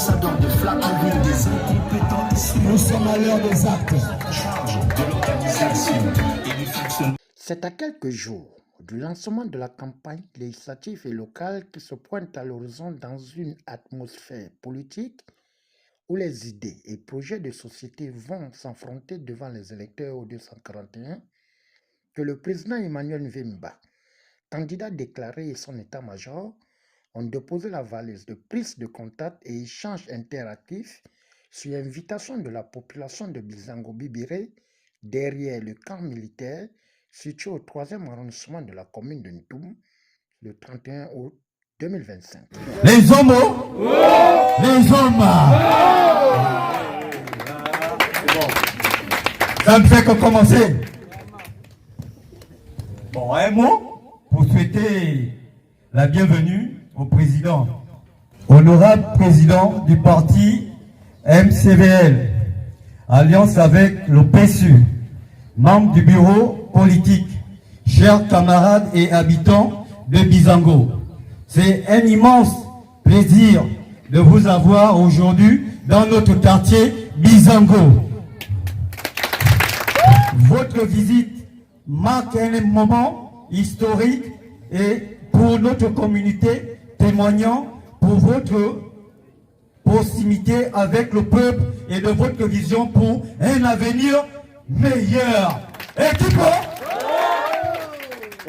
ambassadeurs de flatterie, des incompétents ici. Nous sommes à l'heure des actes. En charge de l'organisation et du fonctionnement. C'est à quelques jours du lancement de la campagne législative et locale qui se pointe à l'horizon dans une atmosphère politique où les idées et projets de société vont s'affronter devant les électeurs au 241, que le président Emmanuel Mvemba, candidat déclaré et son état-major, ont déposé la valise de prise de contact et échanges interactifs sur invitation de la population de Bizango Bibiré derrière le camp militaire situé au 3e arrondissement de la commune de Ntoum le 31 août 2025. Les homos, les hommes. Ça ne fait que commencer. Bon, un mot pour souhaiter la bienvenue au président, honorable président du parti MCVL, alliance avec le PSU, membre du bureau politique, chers camarades et habitants de Bizango. C'est un immense plaisir de vous avoir aujourd'hui dans notre quartier Bizango. Votre visite marque un moment historique et pour notre communauté, témoignant pour votre proximité avec le peuple et de votre vision pour un avenir meilleur. Et qui peut?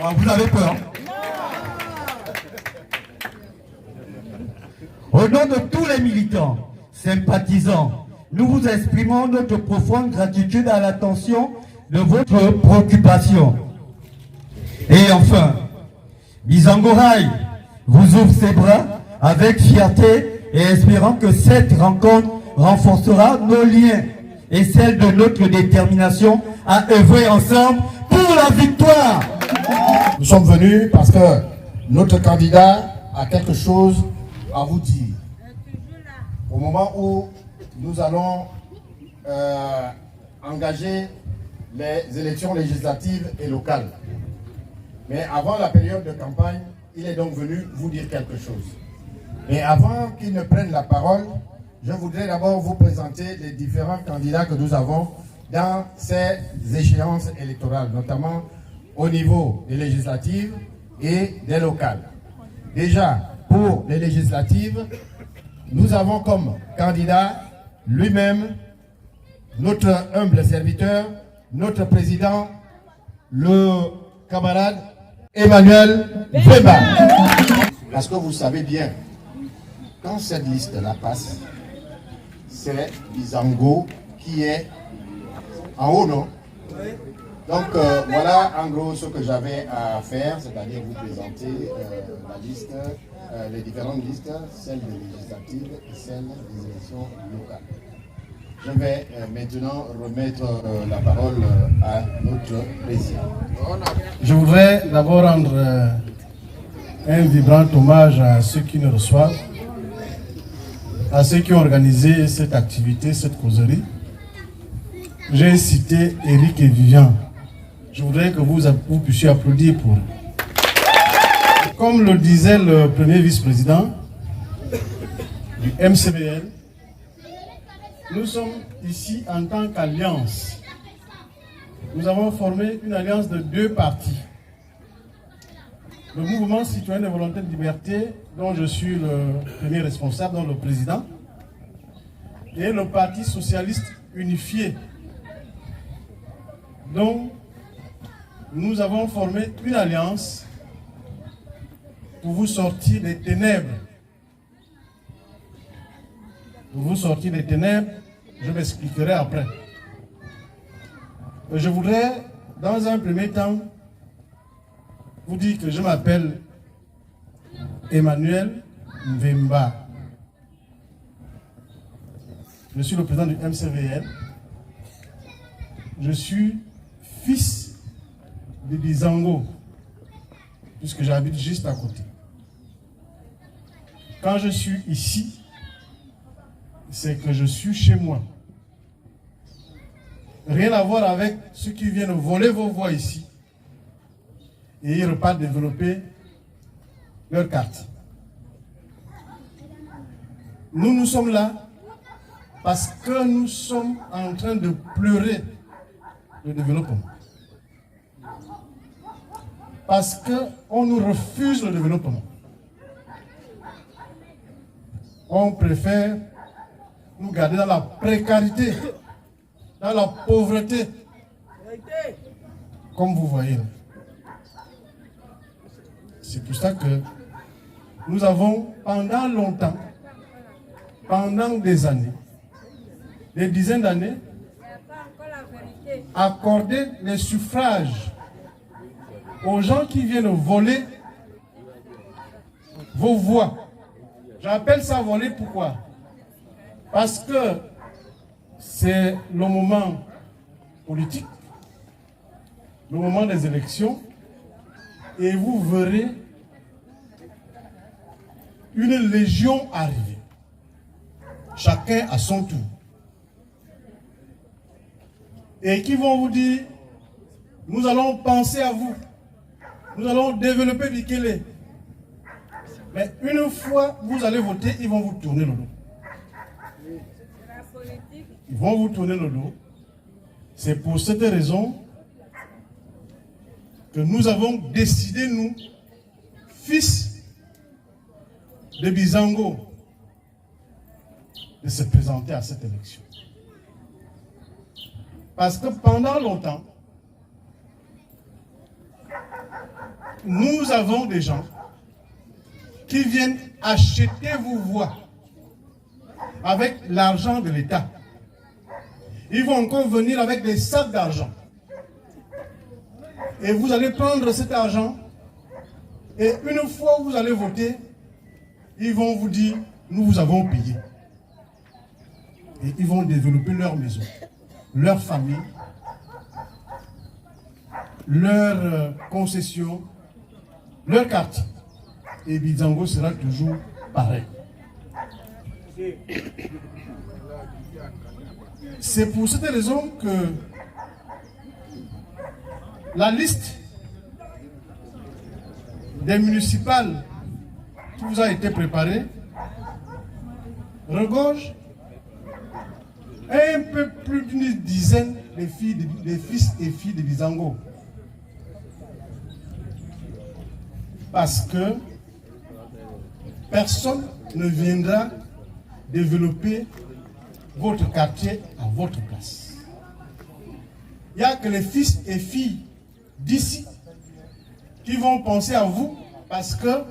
Oh, vous avez peur. Au nom de tous les militants, sympathisants, nous vous exprimons notre profonde gratitude à l'attention de votre préoccupation. Et enfin, Bizango Rail vous ouvre ses bras avec fierté et espérant que cette rencontre renforcera nos liens et celle de notre détermination à œuvrer ensemble pour la victoire. Nous sommes venus parce que notre candidat a quelque chose à vous dire. Au moment où nous allons engager les élections législatives et locales. Mais avant la période de campagne, il est donc venu vous dire quelque chose. Mais avant qu'il ne prenne la parole, je voudrais d'abord vous présenter les différents candidats que nous avons dans ces échéances électorales, notamment au niveau des législatives et des locales. Déjà, pour les législatives, nous avons comme candidat lui-même, notre humble serviteur, notre président, le camarade Emmanuel Mvemba. Parce que vous savez bien, quand cette liste-là passe, c'est Bizango qui est en haut, non? Donc voilà en gros ce que j'avais à faire, c'est-à-dire vous présenter la liste, les différentes listes, celles des législatives et celles des élections locales. Je vais maintenant remettre la parole à notre président. Je voudrais d'abord rendre un vibrant hommage à ceux qui nous reçoivent, à ceux qui ont organisé cette activité, cette causerie. J'ai cité Eric et Vivian. Je voudrais que vous puissiez applaudir pour eux. Comme le disait le premier vice-président du MCVL, nous sommes ici en tant qu'alliance. Nous avons formé une alliance de deux partis. Le mouvement citoyen de volonté de liberté, dont je suis le premier responsable, dont le président, et le Parti socialiste unifié, dont nous avons formé une alliance pour vous sortir des ténèbres. Pour vous sortir des ténèbres, je m'expliquerai après. Je voudrais, dans un premier temps, vous dire que je m'appelle Emmanuel Mvemba. Je suis le président du MCVL. Je suis fils de Bizango, puisque j'habite juste à côté. Quand je suis ici, c'est que je suis chez moi. Rien à voir avec ceux qui viennent voler vos voix ici et ils repartent développer leur carte. nous sommes là parce que nous sommes en train de pleurer le développement. Parce qu'on nous refuse le développement. On préfère nous garder dans la précarité, dans la pauvreté, comme vous voyez. C'est pour ça que nous avons pendant longtemps, pendant des années, des dizaines d'années, accordé les suffrages aux gens qui viennent voler vos voix. J'appelle ça voler pourquoi? Parce que c'est le moment politique, le moment des élections, et vous verrez une légion arriver. Chacun à son tour. Et qui vont vous dire, nous allons penser à vous. Nous allons développer Bikele. Mais une fois vous allez voter, ils vont vous tourner le dos. Ils vont vous tourner le dos. C'est pour cette raison que nous avons décidé, nous, fils de Bizango, de se présenter à cette élection. Parce que pendant longtemps, nous avons des gens qui viennent acheter vos voix avec l'argent de l'État. Ils vont encore venir avec des sacs d'argent. Et vous allez prendre cet argent et une fois vous allez voter, ils vont vous dire, nous vous avons payé. Et ils vont développer leur maison, leur famille, leur concession, leur quartier. Et Bizango sera toujours pareil. C'est pour cette raison que la liste des municipales qui vous a été préparée regorge un peu plus d'une dizaine de fils et filles de Bizango. Parce que personne ne viendra développer votre quartier à votre place. Il n'y a que les fils et filles d'ici qui vont penser à vous parce que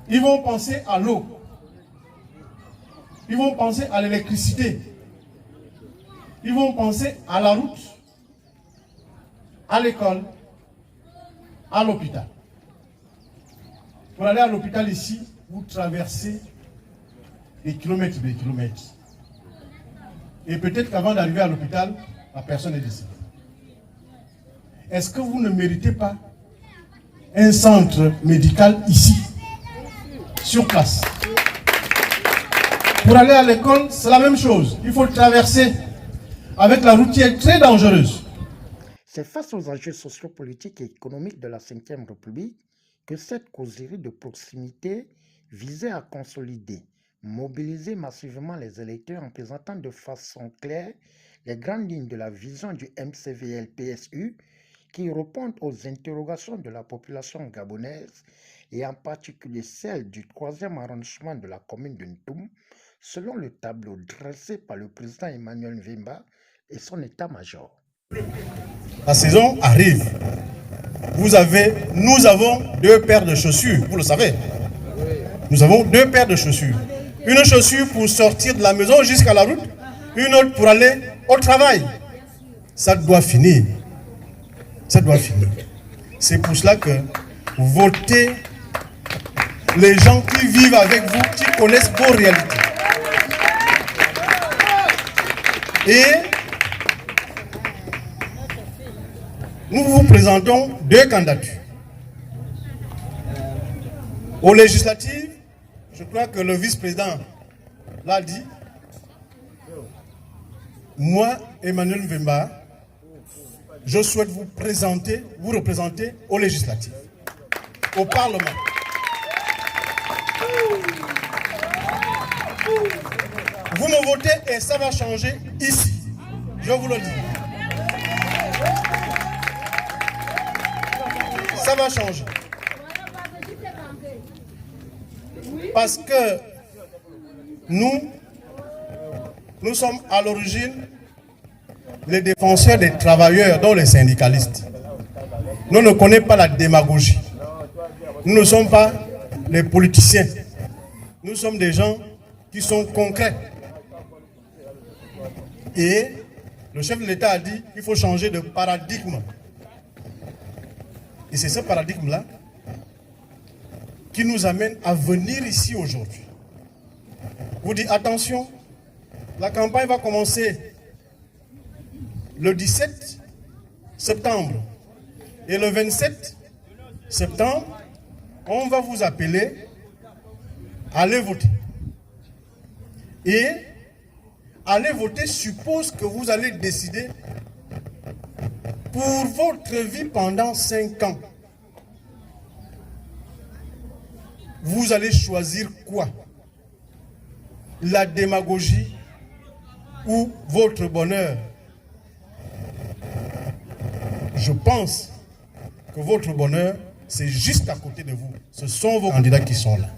ils vont penser à l'eau, ils vont penser à l'électricité, ils vont penser à la route, à l'école, à l'hôpital. Pour aller à l'hôpital ici, vous traversez des kilomètres. Et peut-être qu'avant d'arriver à l'hôpital, la personne est décédée. Est-ce que vous ne méritez pas un centre médical ici, sur place? Pour aller à l'école, c'est la même chose. Il faut traverser avec la route qui est très dangereuse. C'est face aux enjeux sociopolitiques et économiques de la Ve République que cette causerie de proximité visait à consolider, mobiliser massivement les électeurs en présentant de façon claire les grandes lignes de la vision du MCVL-PSU qui répondent aux interrogations de la population gabonaise et en particulier celle du 3e arrondissement de la commune de Ntoum, selon le tableau dressé par le président Emmanuel Mvemba et son état-major. La saison arrive. Nous avons 2 paires de chaussures, vous le savez. Nous avons 2 paires de chaussures. Une chaussure pour sortir de la maison jusqu'à la route, une autre pour aller au travail. Ça doit finir. Ça doit finir. C'est pour cela que votez les gens qui vivent avec vous, qui connaissent vos réalités. Et nous vous présentons 2 candidatures. Aux législatives, je crois que le vice-président l'a dit. Moi, Emmanuel Mvemba, je souhaite vous représenter aux législatives, au Parlement. Vous me votez et ça va changer ici. Je vous le dis. Ça va changer. Parce que nous sommes à l'origine les défenseurs des travailleurs, dont les syndicalistes. Nous ne connaissons pas la démagogie. Nous ne sommes pas les politiciens. Nous sommes des gens qui sont concrets. Et le chef de l'État a dit qu'il faut changer de paradigme. Et c'est ce paradigme-là qui nous amène à venir ici aujourd'hui. Vous dites attention, la campagne va commencer le 17 septembre. Et le 27 septembre, on va vous appeler à aller voter. Et aller voter suppose que vous allez décider pour votre vie pendant 5 ans. Vous allez choisir quoi? La démagogie ou votre bonheur? Je pense que votre bonheur, c'est juste à côté de vous. Ce sont vos candidats qui sont là,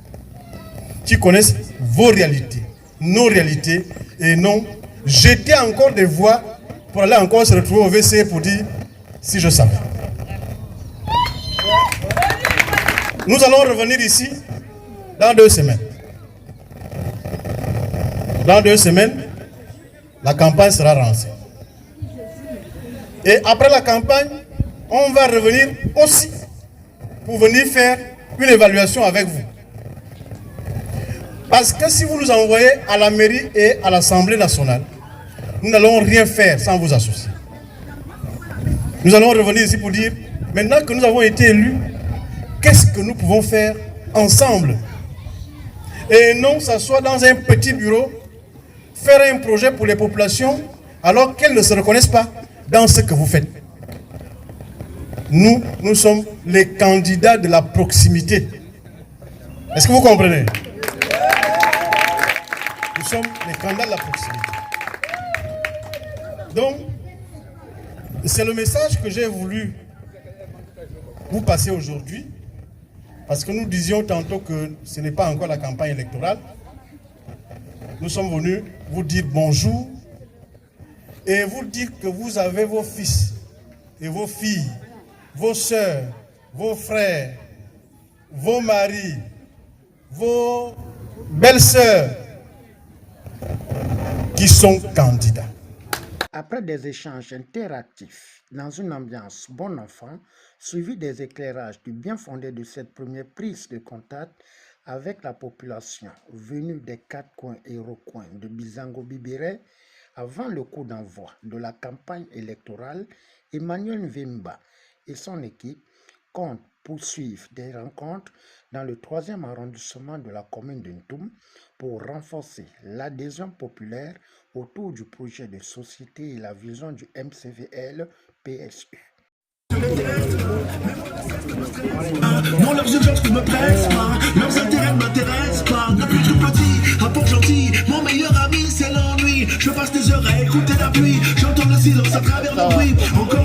qui connaissent vos réalités, nos réalités, et non jeter encore des voix pour aller encore se retrouver au WC pour dire si je savais. Nous allons revenir ici dans 2 semaines. Dans 2 semaines, la campagne sera lancée. Et après la campagne, on va revenir aussi pour venir faire une évaluation avec vous. Parce que si vous nous envoyez à la mairie et à l'Assemblée nationale, nous n'allons rien faire sans vous associer. Nous allons revenir ici pour dire, maintenant que nous avons été élus, qu'est-ce que nous pouvons faire ensemble? Et non s'asseoir dans un petit bureau, faire un projet pour les populations, alors qu'elles ne se reconnaissent pas dans ce que vous faites. Nous sommes les candidats de la proximité. Est-ce que vous comprenez? Nous sommes les candidats de la proximité. Donc, c'est le message que j'ai voulu vous passer aujourd'hui, parce que nous disions tantôt que ce n'est pas encore la campagne électorale. Nous sommes venus vous dire bonjour et vous dire que vous avez vos fils et vos filles, vos sœurs, vos frères, vos maris, vos belles-sœurs qui sont candidats. Après des échanges interactifs dans une ambiance bon enfant, suivi des éclairages du bien fondé de cette première prise de contact avec la population venue des 4 coins et recoins de Bizango-Bibiré, avant le coup d'envoi de la campagne électorale, Emmanuel Mvimba et son équipe comptent poursuivre des rencontres dans le 3e arrondissement de la commune de Ntoum pour renforcer l'adhésion populaire autour du projet de société et la vision du MCVL-PSU. Non, leurs urgences ne me plaisent pas, leurs intérêts ne m'intéressent pas. Depuis tout petit, un pauvre gentil, mon meilleur ami c'est l'ennui. Je passe des heures à écouter la pluie, j'entends le silence à travers le bruit. Encore